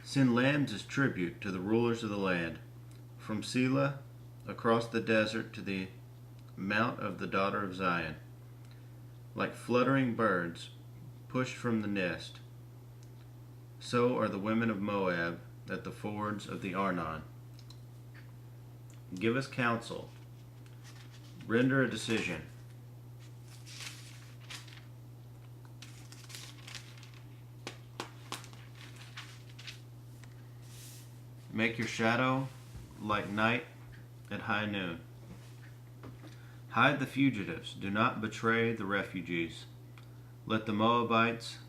Send lambs as tribute to the rulers of the land, from Selah across the desert to the mount of the daughter of Zion. Like fluttering birds pushed from the nest, so are the women of Moab at the fords of the Arnon. Give us counsel, render a decision. Make your shadow like night at high noon. Hide the fugitives, do not betray the refugees. Let the Moabites,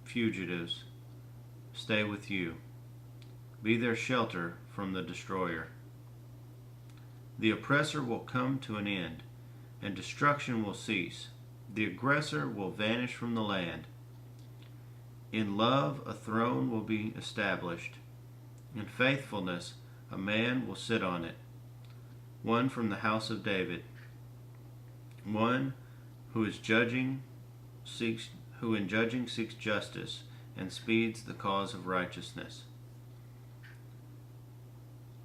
fugitives, stay with you. Be their shelter from the destroyer. The oppressor will come to an end, and destruction will cease. The aggressor will vanish from the land. In love a throne will be established. In faithfulness a man will sit on it, one from the house of David, one who in judging seeks justice and speeds the cause of righteousness.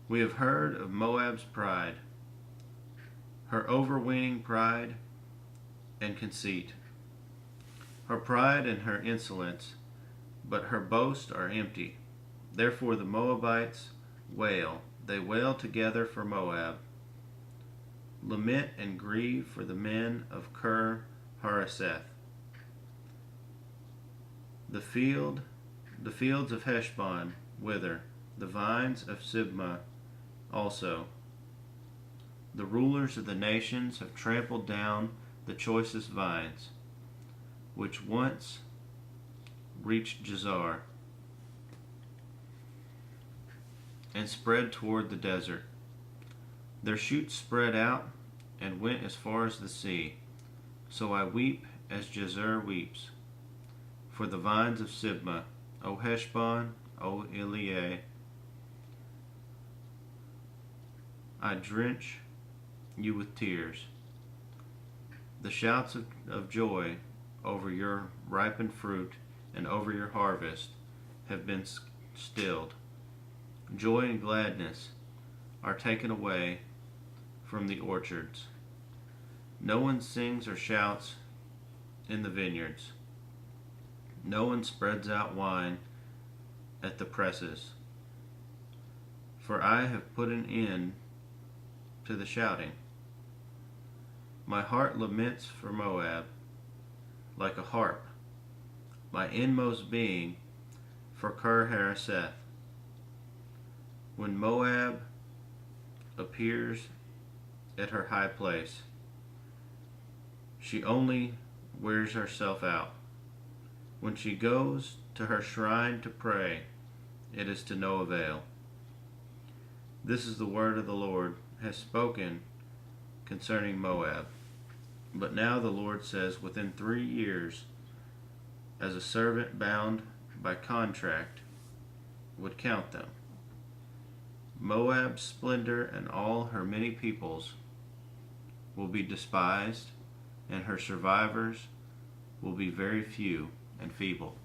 We have heard of Moab's pride, her overweening pride and conceit, her pride and her insolence, but her boasts are empty. Therefore the Moabites wail, they wail together for Moab. Lament and grieve for the men of Kir Hareseth. The fields of Heshbon wither, the vines of Sibmah also. The rulers of the nations have trampled down the choicest vines, which once reached Jazar and spread toward the desert. Their shoots spread out and went as far as the sea. So I weep as Jazer weeps for the vines of Sibmah, O Heshbon, O Eleah. I drench you with tears. The shouts of joy over your ripened fruit and over your harvest have been stilled. Joy and gladness are taken away from the orchards. No one sings or shouts in the vineyards. No one spreads out wine at the presses. For I have put an end to the shouting. My heart laments for Moab like a harp, my inmost being for Kir Hareseth. When Moab appears at her high place, she only wears herself out. When she goes to her shrine to pray, it is to no avail. This is the word of the Lord has spoken concerning Moab. But now the Lord says, within 3 years, as a servant bound by contract would count them, Moab's splendor and all her many peoples will be despised, and her survivors will be very few and feeble.